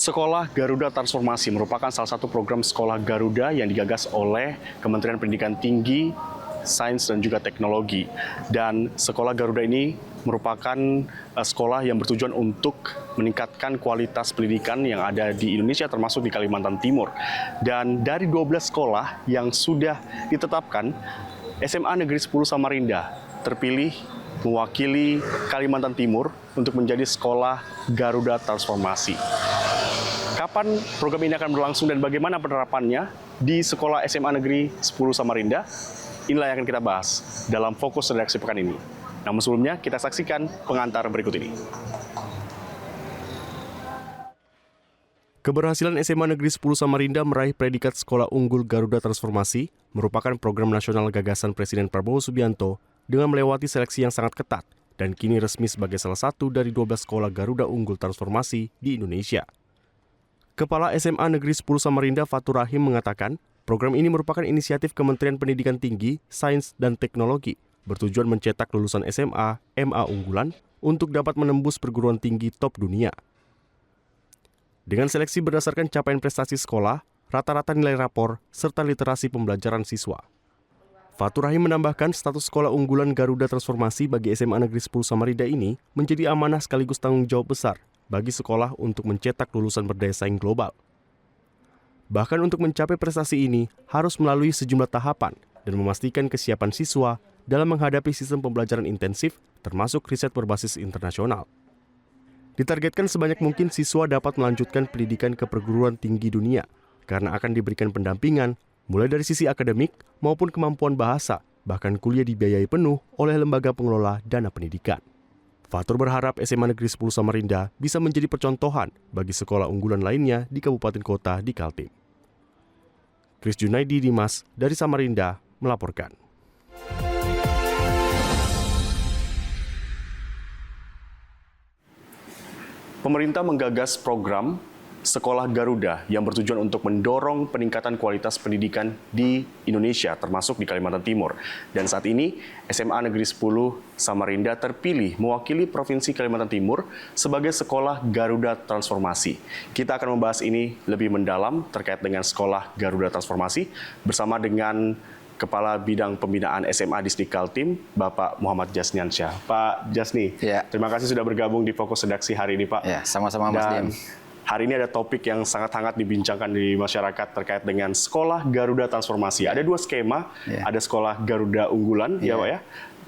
Sekolah Garuda Transformasi merupakan salah satu program sekolah Garuda yang digagas oleh Kementerian Pendidikan Tinggi, Sains dan juga Teknologi. Dan sekolah Garuda ini merupakan sekolah yang bertujuan untuk meningkatkan kualitas pendidikan yang ada di Indonesia termasuk di Kalimantan Timur. Dan dari 12 sekolah yang sudah ditetapkan, SMA Negeri 10 Samarinda terpilih mewakili Kalimantan Timur untuk menjadi sekolah Garuda Transformasi. Kapan program ini akan berlangsung dan bagaimana penerapannya di Sekolah SMA Negeri 10 Samarinda? Inilah yang akan kita bahas dalam fokus redaksi pekan ini. Namun sebelumnya kita saksikan pengantar berikut ini. Keberhasilan SMA Negeri 10 Samarinda meraih predikat Sekolah Unggul Garuda Transformasi merupakan program nasional gagasan Presiden Prabowo Subianto dengan melewati seleksi yang sangat ketat dan kini resmi sebagai salah satu dari 12 sekolah Garuda Unggul Transformasi di Indonesia. Kepala SMA Negeri 10 Samarinda Fatur Rahim mengatakan, program ini merupakan inisiatif Kementerian Pendidikan Tinggi, Sains, dan Teknologi bertujuan mencetak lulusan SMA, MA unggulan untuk dapat menembus perguruan tinggi top dunia. Dengan seleksi berdasarkan capaian prestasi sekolah, rata-rata nilai rapor, serta literasi pembelajaran siswa. Fatur Rahim menambahkan status sekolah unggulan Garuda Transformasi bagi SMA Negeri 10 Samarinda ini menjadi amanah sekaligus tanggung jawab besar bagi sekolah untuk mencetak lulusan berdaya saing global. Bahkan untuk mencapai prestasi ini harus melalui sejumlah tahapan dan memastikan kesiapan siswa dalam menghadapi sistem pembelajaran intensif termasuk riset berbasis internasional. Ditargetkan sebanyak mungkin siswa dapat melanjutkan pendidikan ke perguruan tinggi dunia karena akan diberikan pendampingan mulai dari sisi akademik maupun kemampuan bahasa, bahkan kuliah dibiayai penuh oleh lembaga pengelola dana pendidikan. Fatur berharap SMA Negeri 10 Samarinda bisa menjadi percontohan bagi sekolah unggulan lainnya di kabupaten kota di Kaltim. Kris Junaidi Dimas dari Samarinda melaporkan. Pemerintah menggagas program Sekolah Garuda yang bertujuan untuk mendorong peningkatan kualitas pendidikan di Indonesia, termasuk di Kalimantan Timur. Dan saat ini, SMA Negeri 10 Samarinda terpilih mewakili Provinsi Kalimantan Timur sebagai Sekolah Garuda Transformasi. Kita akan membahas ini lebih mendalam terkait dengan Sekolah Garuda Transformasi bersama dengan Kepala Bidang Pembinaan SMA Distrik Kaltim, Bapak Muhammad Jasniansyah. Pak Jasni, terima kasih sudah bergabung di Fokus Redaksi hari ini, Pak. Ya, sama-sama Mas Dim. Hari ini ada topik yang sangat hangat dibincangkan di masyarakat terkait dengan Sekolah Garuda Transformasi. Ada dua skema, ada Sekolah Garuda Unggulan, ya Pak ya,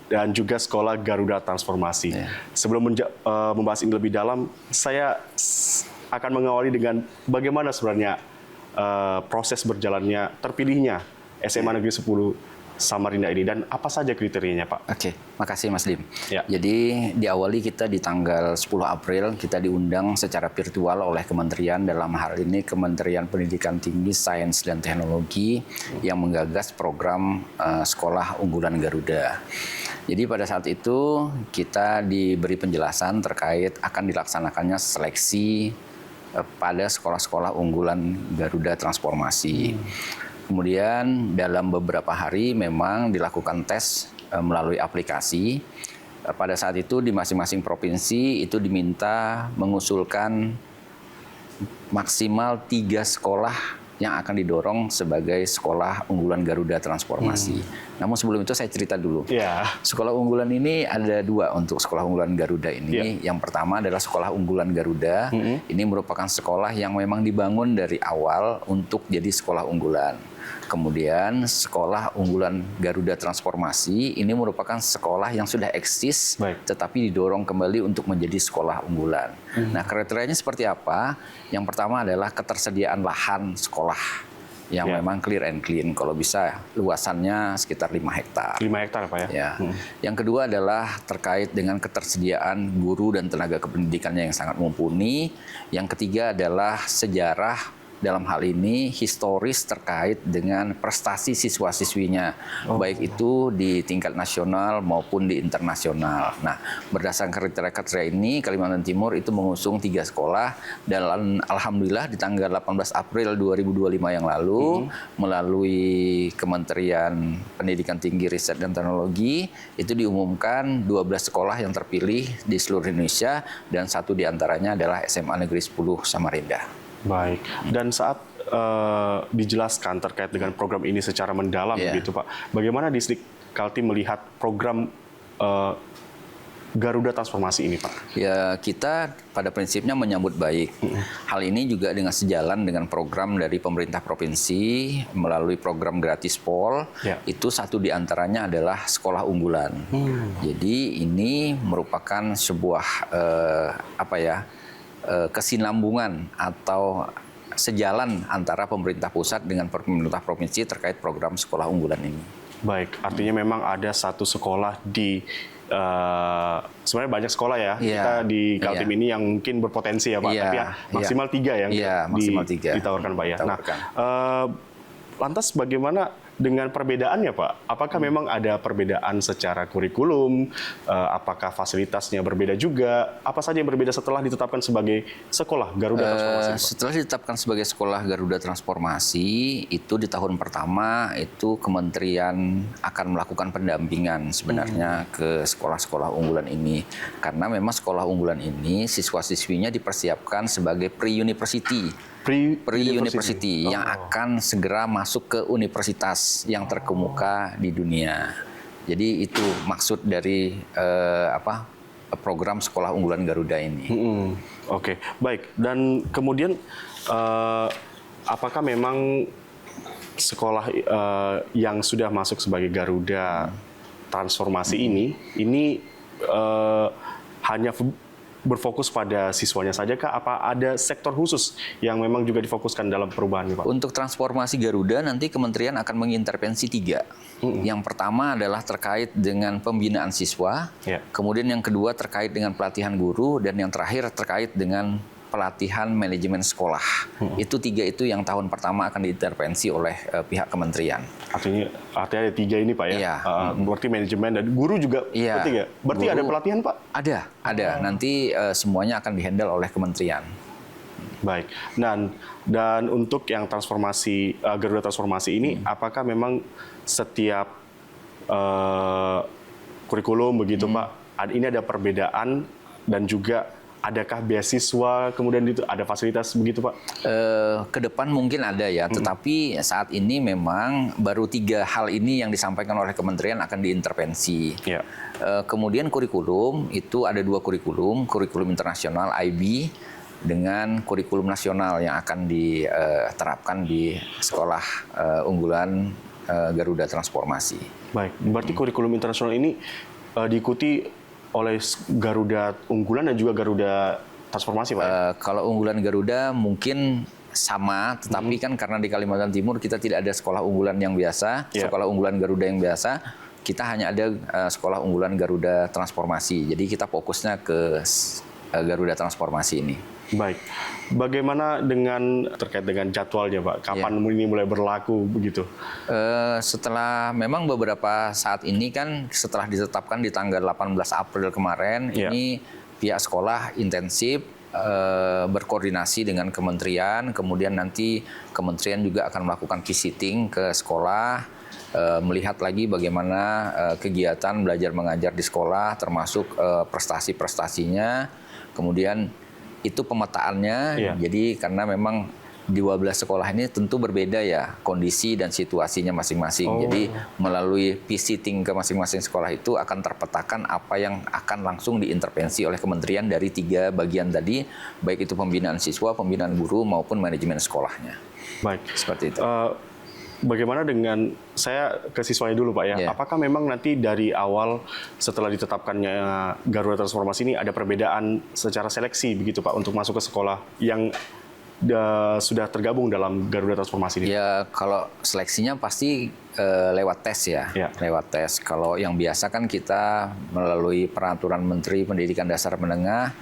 dan juga Sekolah Garuda Transformasi. Sebelum membahas ini lebih dalam, saya akan mengawali dengan bagaimana sebenarnya proses berjalannya terpilihnya SMA Negeri 10 Samarinda ini dan apa saja kriterianya, Pak? Oke, makasih Mas Dim. Jadi diawali kita di tanggal 10 April kita diundang secara virtual oleh Kementerian, dalam hal ini Kementerian Pendidikan Tinggi, Sains dan Teknologi yang menggagas program Sekolah Unggulan Garuda. Jadi pada saat itu kita diberi penjelasan terkait akan dilaksanakannya seleksi pada sekolah-sekolah unggulan Garuda Transformasi. Kemudian dalam beberapa hari memang dilakukan tes melalui aplikasi. Pada saat itu di masing-masing provinsi itu diminta mengusulkan maksimal 3 sekolah yang akan didorong sebagai sekolah unggulan Garuda Transformasi. Namun sebelum itu saya cerita dulu. Sekolah unggulan ini ada 2 untuk sekolah unggulan Garuda ini. Yang pertama adalah sekolah unggulan Garuda. Ini merupakan sekolah yang memang dibangun dari awal untuk jadi sekolah unggulan. Kemudian sekolah unggulan Garuda Transformasi ini merupakan sekolah yang sudah eksis tetapi didorong kembali untuk menjadi sekolah unggulan. Nah, kriterianya seperti apa? Yang pertama adalah ketersediaan lahan sekolah yang memang clear and clean. Kalau bisa luasannya sekitar 5 hektar. 5 hektar Pak ya? Yang kedua adalah terkait dengan ketersediaan guru dan tenaga kependidikannya yang sangat mumpuni. Yang ketiga adalah sejarah, dalam hal ini historis terkait dengan prestasi siswa-siswinya, baik itu di tingkat nasional maupun di internasional. Nah, berdasarkan kriteria ini, Kalimantan Timur itu mengusung 3 sekolah, dan alhamdulillah di tanggal 18 April 2025 yang lalu, melalui Kementerian Pendidikan Tinggi, Riset dan Teknologi, itu diumumkan 12 sekolah yang terpilih di seluruh Indonesia, dan 1 diantaranya adalah SMA Negeri 10 Samarinda. Baik. Dan saat dijelaskan terkait dengan program ini secara mendalam, begitu Pak, bagaimana Disdik Kaltim melihat program Garuda Transformasi ini, Pak? Ya, kita pada prinsipnya menyambut baik. Hal ini juga dengan sejalan dengan program dari pemerintah provinsi melalui program Gratis Pol. Itu satu di antaranya adalah sekolah unggulan. Jadi ini merupakan sebuah kesinambungan atau sejalan antara pemerintah pusat dengan pemerintah provinsi terkait program sekolah unggulan ini. Baik, artinya memang ada satu sekolah di sebenarnya banyak sekolah ya kita di Kaltim ini yang mungkin berpotensi ya Pak, tapi ya maksimal 3 yang ditawarkan Pak ya. Nah, lantas bagaimana dengan perbedaannya Pak? Apakah memang ada perbedaan secara kurikulum? Apakah fasilitasnya berbeda juga? Apa saja yang berbeda setelah ditetapkan sebagai sekolah Garuda Transformasi, Pak? Setelah ditetapkan sebagai sekolah Garuda Transformasi, itu di tahun pertama itu Kementerian akan melakukan pendampingan sebenarnya ke sekolah-sekolah unggulan ini. Karena memang sekolah unggulan ini siswa-siswinya dipersiapkan sebagai pre-university. Pre-university yang akan segera masuk ke universitas yang terkemuka di dunia. Jadi itu maksud dari program sekolah unggulan Garuda ini. Oke, baik. Dan kemudian apakah memang sekolah yang sudah masuk sebagai Garuda Transformasi ini hanya berfokus pada siswanya saja kah? Apa ada sektor khusus yang memang juga difokuskan dalam perubahan ini, Pak? Untuk transformasi Garuda nanti kementerian akan mengintervensi 3. Yang pertama adalah terkait dengan pembinaan siswa, kemudian yang kedua terkait dengan pelatihan guru, dan yang terakhir terkait dengan pelatihan manajemen sekolah. Itu 3 itu yang tahun pertama akan diintervensi oleh pihak kementerian. Artinya ada 3 ini Pak ya? Berarti manajemen dan guru juga penting ya? Berarti guru, ada pelatihan Pak? Ada. Nanti semuanya akan dihandle oleh kementerian. Baik. Dan untuk yang transformasi Garuda Transformasi ini, apakah memang setiap kurikulum begitu Pak, ini ada perbedaan dan juga adakah beasiswa, kemudian itu ada fasilitas begitu Pak? Ke depan mungkin ada ya, tetapi saat ini memang baru 3 hal ini yang disampaikan oleh kementerian akan diintervensi. Kemudian kurikulum, itu ada 2 kurikulum internasional IB dengan kurikulum nasional yang akan diterapkan di sekolah unggulan Garuda Transformasi. Baik, berarti kurikulum internasional ini diikuti oleh Garuda unggulan dan juga Garuda Transformasi, Pak? Kalau unggulan Garuda mungkin sama, tetapi kan karena di Kalimantan Timur kita tidak ada sekolah unggulan yang biasa, sekolah unggulan Garuda yang biasa, kita hanya ada sekolah unggulan Garuda Transformasi. Jadi kita fokusnya ke Garuda Transformasi ini. Baik. Bagaimana terkait dengan jadwalnya, Pak? Kapan ini mulai berlaku begitu? Setelah memang beberapa saat ini kan setelah ditetapkan di tanggal 18 April kemarin, ini pihak sekolah intensif berkoordinasi dengan kementerian, kemudian nanti kementerian juga akan melakukan visiting ke sekolah, melihat lagi bagaimana kegiatan belajar mengajar di sekolah, termasuk prestasi-prestasinya, kemudian itu pemetaannya. Jadi karena memang di 12 sekolah ini tentu berbeda ya kondisi dan situasinya masing-masing. Jadi melalui visiting ke masing-masing sekolah itu akan terpetakan apa yang akan langsung diintervensi oleh kementerian dari 3 bagian tadi, baik itu pembinaan siswa, pembinaan guru maupun manajemen sekolahnya. Baik, seperti itu. Bagaimana dengan, saya ke siswanya dulu Pak ya, apakah memang nanti dari awal setelah ditetapkannya Garuda Transformasi ini ada perbedaan secara seleksi begitu Pak untuk masuk ke sekolah yang sudah tergabung dalam Garuda Transformasi ini? Ya, kalau seleksinya pasti lewat tes ya, lewat tes. Kalau yang biasa kan kita melalui peraturan Menteri Pendidikan Dasar Menengah,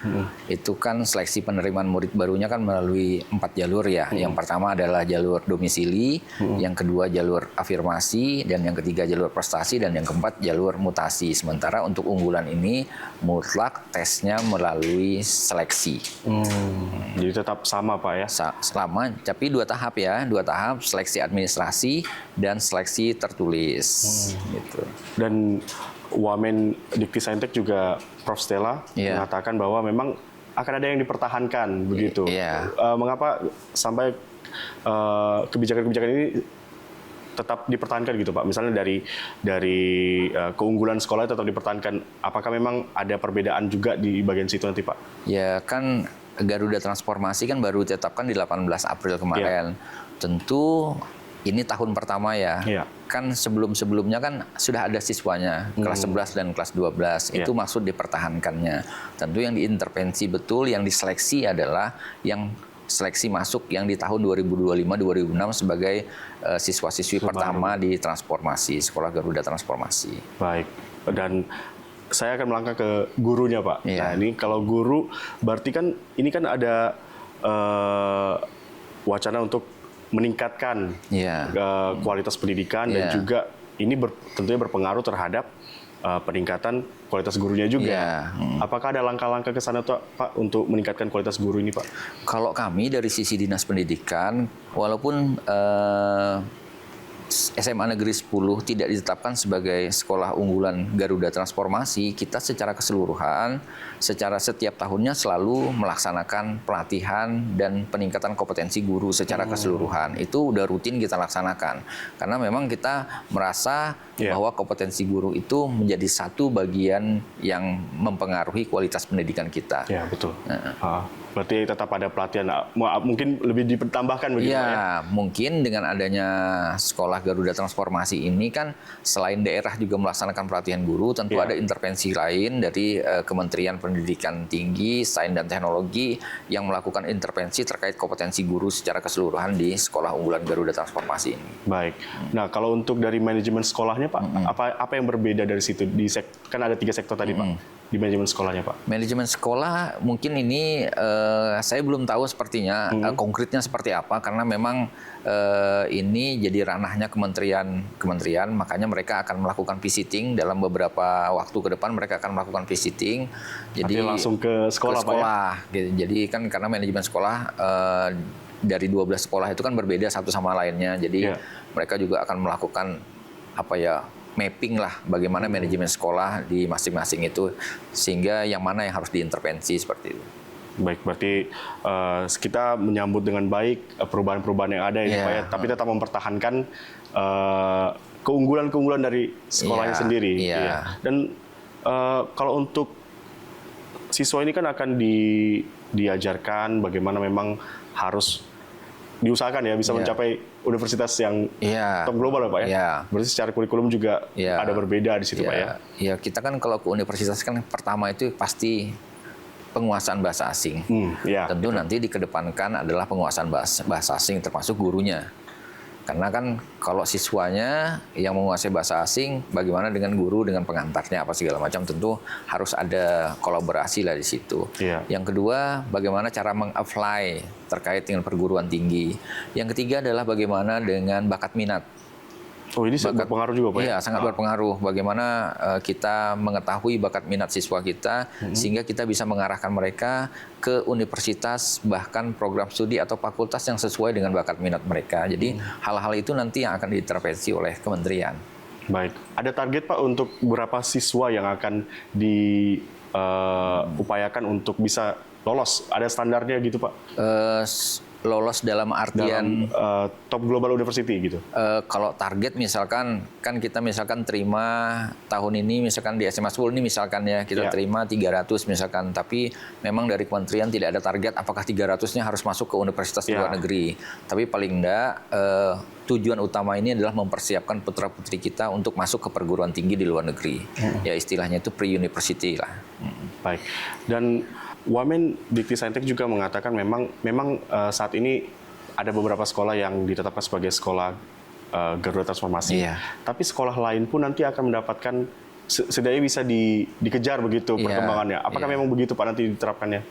itu kan seleksi penerimaan murid barunya kan melalui 4 jalur ya. Yang pertama adalah jalur domisili, yang kedua jalur afirmasi, dan yang ketiga jalur prestasi, dan yang keempat jalur mutasi. Sementara untuk unggulan ini mutlak tesnya melalui seleksi. Jadi tetap sama Pak ya? Selama, tapi 2 tahap ya, 2 tahap, seleksi administrasi dan seleksi tertulis. Gitu. Dan Wamen Dikti Saintek juga Prof. Stella mengatakan bahwa memang akan ada yang dipertahankan begitu. Mengapa sampai kebijakan-kebijakan ini tetap dipertahankan gitu Pak? Misalnya dari keunggulan sekolah tetap dipertahankan. Apakah memang ada perbedaan juga di bagian situ nanti Pak? Ya kan Garuda Transformasi kan baru ditetapkan di 18 April kemarin. Tentu ini tahun pertama ya. Kan sebelum-sebelumnya kan sudah ada siswanya, kelas 11 dan kelas 12. Itu maksud dipertahankannya. Tentu yang diintervensi betul, yang diseleksi adalah yang seleksi masuk yang di tahun 2025-2026 sebagai siswa-siswi pertama di transformasi, Sekolah Garuda Transformasi. Baik, dan saya akan melangkah ke gurunya Pak. Nah ini kalau guru, berarti kan ini kan ada wacana untuk meningkatkan kualitas pendidikan dan juga ini tentunya berpengaruh terhadap peningkatan kualitas gurunya juga. Apakah ada langkah-langkah ke sana Pak untuk meningkatkan kualitas guru ini Pak? Kalau kami dari sisi Dinas Pendidikan, walaupun SMA Negeri 10 tidak ditetapkan sebagai sekolah unggulan Garuda Transformasi, kita secara keseluruhan, secara setiap tahunnya selalu melaksanakan pelatihan dan peningkatan kompetensi guru secara keseluruhan. Itu udah rutin kita laksanakan. Karena memang kita merasa bahwa kompetensi guru itu menjadi satu bagian yang mempengaruhi kualitas pendidikan kita. Ya, betul. Berarti tetap ada pelatihan, mungkin lebih ditambahkan begitu ya? Mungkin dengan adanya Sekolah Garuda Transformasi ini kan selain daerah juga melaksanakan pelatihan guru, tentu ada intervensi lain dari Kementerian Pendidikan Tinggi, Sains dan Teknologi yang melakukan intervensi terkait kompetensi guru secara keseluruhan di Sekolah Unggulan Garuda Transformasi ini. Baik. Nah, kalau untuk dari manajemen sekolahnya Pak, apa yang berbeda dari situ? Kan ada 3 sektor tadi Pak. Di manajemen sekolahnya Pak? Manajemen sekolah mungkin ini saya belum tahu sepertinya konkretnya seperti apa karena memang ini jadi ranahnya kementerian, makanya mereka akan melakukan visiting dalam beberapa waktu ke depan mereka akan melakukan visiting. Jadi langsung ke sekolah Pak ya? Gitu. Jadi kan karena manajemen sekolah dari 12 sekolah itu kan berbeda satu sama lainnya. Jadi mereka juga akan melakukan mapping lah bagaimana manajemen sekolah di masing-masing itu sehingga yang mana yang harus diintervensi seperti itu. Baik, berarti kita menyambut dengan baik perubahan-perubahan yang ada ini Pak ya, tapi tetap mempertahankan keunggulan-keunggulan dari sekolahnya sendiri. Dan kalau untuk siswa ini kan akan diajarkan bagaimana memang harus diusahakan ya bisa mencapai universitas yang top global ya Pak ya. Berarti secara kurikulum juga ada berbeda di situ Pak ya. Ya kita kan kalau ke universitas kan pertama itu pasti penguasaan bahasa asing. Tentu nanti dikedepankan adalah penguasaan bahasa asing termasuk gurunya. Karena kan kalau siswanya yang menguasai bahasa asing, bagaimana dengan guru, dengan pengantarnya, apa segala macam, tentu harus ada kolaborasi lah di situ. Yang kedua, bagaimana cara meng-apply terkait dengan perguruan tinggi. Yang ketiga adalah bagaimana dengan bakat minat. Oh, ini sangat berpengaruh juga Pak? Iya, sangat berpengaruh. Bagaimana kita mengetahui bakat minat siswa kita, sehingga kita bisa mengarahkan mereka ke universitas, bahkan program studi atau fakultas yang sesuai dengan bakat minat mereka. Jadi hal-hal itu nanti yang akan diintervensi oleh kementerian. Baik. Ada target Pak untuk berapa siswa yang akan diupayakan untuk bisa lolos? Ada standarnya gitu Pak? Lolos dalam artian top global university gitu. Kalau target misalkan kan kita misalkan terima tahun ini misalkan di SMA 10 ini misalkan ya kita terima 300 misalkan, tapi memang dari kementerian tidak ada target apakah 300-nya harus masuk ke universitas luar negeri. Tapi paling enggak tujuan utama ini adalah mempersiapkan putra-putri kita untuk masuk ke perguruan tinggi di luar negeri. Ya istilahnya itu pre-university lah. Baik. Dan Wamen Dikti-Saintek juga mengatakan memang saat ini ada beberapa sekolah yang ditetapkan sebagai sekolah Garuda Transformasi. Tapi sekolah lain pun nanti akan mendapatkan setidaknya bisa dikejar begitu perkembangannya. Apakah memang begitu Pak nanti diterapkannya?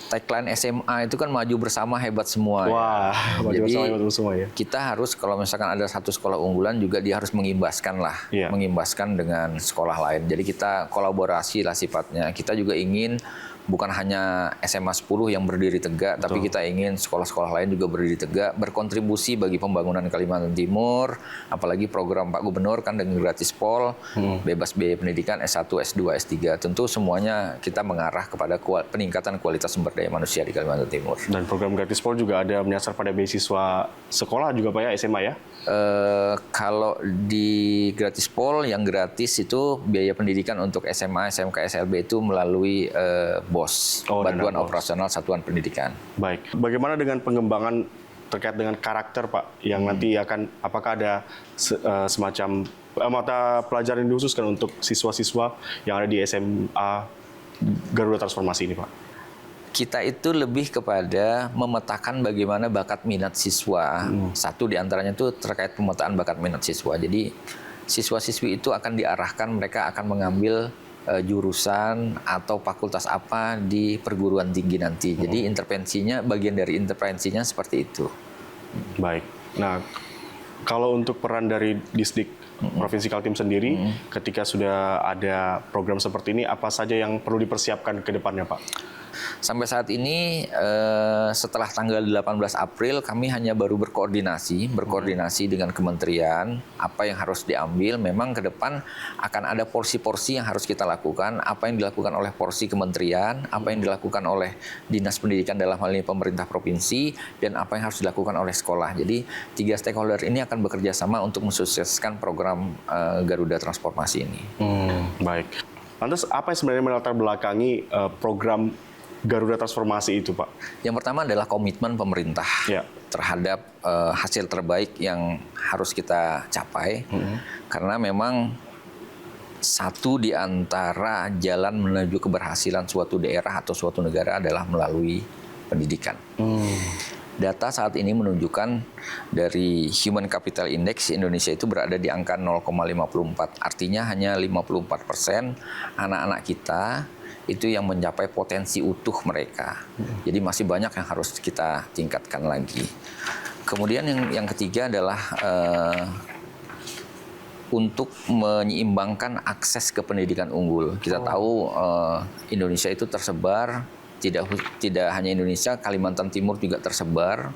Tagline SMA itu kan maju bersama hebat semua. Wah, maju bersama hebat semua ya. Kita harus kalau misalkan ada satu sekolah unggulan juga dia harus mengimbaskan lah, mengimbaskan dengan sekolah lain. Jadi kita kolaborasi lah sifatnya. Kita juga ingin bukan hanya SMA 10 yang berdiri tegak, tapi kita ingin sekolah-sekolah lain juga berdiri tegak, berkontribusi bagi pembangunan Kalimantan Timur, apalagi program Pak Gubernur kan dengan gratis pol, bebas biaya pendidikan S1, S2, S3. Tentu semuanya kita mengarah kepada peningkatan kualitas sumber daya manusia di Kalimantan Timur. Dan program gratis pol juga ada menyasar pada beasiswa sekolah juga Pak ya, SMA ya? Kalau di gratis pol, yang gratis itu biaya pendidikan untuk SMA, SMK, SLB itu melalui BOS, Bantuan Operasional Satuan Pendidikan. Baik. Bagaimana dengan pengembangan terkait dengan karakter Pak, yang nanti apakah ada semacam mata pelajaran yang dikhususkan untuk siswa-siswa yang ada di SMA Garuda Transformasi ini Pak? Kita itu lebih kepada memetakan bagaimana bakat minat siswa. Satu di antaranya itu terkait pemetaan bakat minat siswa. Jadi siswa-siswi itu akan diarahkan, mereka akan mengambil jurusan atau fakultas apa di perguruan tinggi nanti. Jadi bagian dari intervensinya seperti itu. Baik. Nah, kalau untuk peran dari Disdik Provinsi Kaltim sendiri, ketika sudah ada program seperti ini, apa saja yang perlu dipersiapkan ke depannya Pak? Sampai saat ini setelah tanggal 18 April kami hanya baru berkoordinasi dengan kementerian apa yang harus diambil. Memang ke depan akan ada porsi-porsi yang harus kita lakukan, apa yang dilakukan oleh porsi kementerian, apa yang dilakukan oleh Dinas Pendidikan dalam hal ini pemerintah provinsi, dan apa yang harus dilakukan oleh sekolah. Jadi 3 stakeholder ini akan bekerja sama untuk mensukseskan program Garuda Transformasi ini. Baik. Lantas apa yang sebenarnya melatar belakangi program Garuda Transformasi itu, Pak? Yang pertama adalah komitmen pemerintah terhadap hasil terbaik yang harus kita capai. Karena memang satu di antara jalan menuju keberhasilan suatu daerah atau suatu negara adalah melalui pendidikan. Data saat ini menunjukkan dari Human Capital Index Indonesia itu berada di angka 0,54. Artinya hanya 54% anak-anak kita itu yang mencapai potensi utuh mereka. Jadi masih banyak yang harus kita tingkatkan lagi. Kemudian yang ketiga adalah untuk menyeimbangkan akses ke pendidikan unggul. Kita tahu Indonesia itu tersebar, tidak hanya Indonesia, Kalimantan Timur juga tersebar.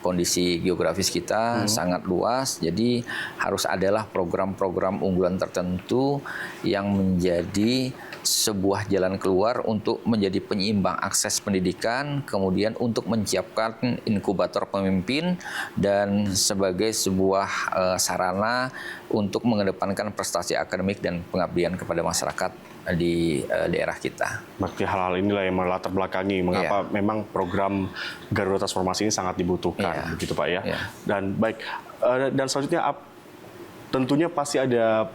Kondisi geografis kita sangat luas, jadi harus adalah program-program unggulan tertentu yang menjadi sebuah jalan keluar untuk menjadi penyeimbang akses pendidikan, kemudian untuk menyiapkan inkubator pemimpin dan sebagai sebuah sarana untuk mengedepankan prestasi akademik dan pengabdian kepada masyarakat di daerah kita. Berarti hal-hal inilah yang melatar belakangi mengapa memang program Garuda Transformasi ini sangat dibutuhkan, begitu Pak ya. Dan baik, dan selanjutnya tentunya pasti ada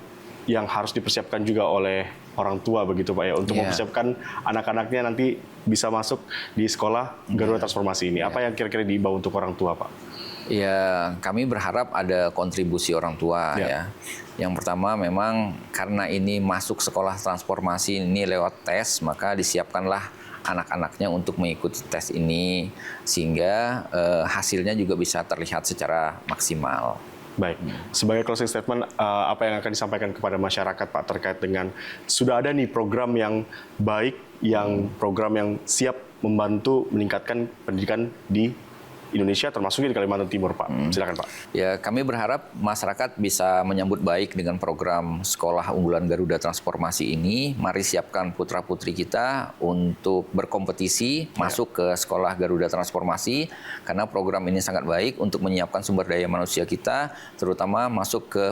yang harus dipersiapkan juga oleh orang tua, begitu Pak ya, untuk mempersiapkan anak-anaknya nanti bisa masuk di sekolah Garuda Transformasi ini. Apa yang kira-kira diimbau untuk orang tua, Pak? Ya, kami berharap ada kontribusi orang tua ya. Yang pertama memang karena ini masuk sekolah transformasi ini lewat tes, maka disiapkanlah anak-anaknya untuk mengikuti tes ini sehingga hasilnya juga bisa terlihat secara maksimal. Baik, sebagai closing statement, apa yang akan disampaikan kepada masyarakat Pak terkait dengan sudah ada nih program yang baik, program yang siap membantu meningkatkan pendidikan di Indonesia termasuk di Kalimantan Timur, Pak. Silakan, Pak. Ya, kami berharap masyarakat bisa menyambut baik dengan program Sekolah Unggulan Garuda Transformasi ini. Mari siapkan putra-putri kita untuk berkompetisi masuk ke Sekolah Garuda Transformasi karena program ini sangat baik untuk menyiapkan sumber daya manusia kita, terutama masuk ke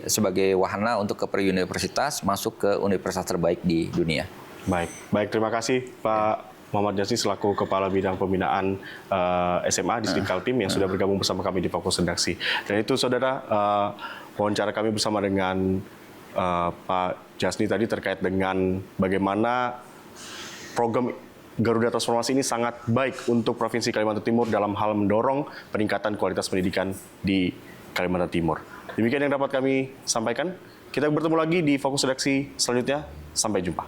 sebagai wahana untuk ke pre-universitas, masuk ke universitas terbaik di dunia. Baik, terima kasih Pak Muhammad Jasni selaku Kepala Bidang Pembinaan SMA Disdik Kaltim yang sudah bergabung bersama kami di Fokus Redaksi. Dan itu saudara, wawancara kami bersama dengan Pak Jasni tadi terkait dengan bagaimana program Garuda Transformasi ini sangat baik untuk Provinsi Kalimantan Timur dalam hal mendorong peningkatan kualitas pendidikan di Kalimantan Timur. Demikian yang dapat kami sampaikan. Kita bertemu lagi di Fokus Redaksi selanjutnya. Sampai jumpa.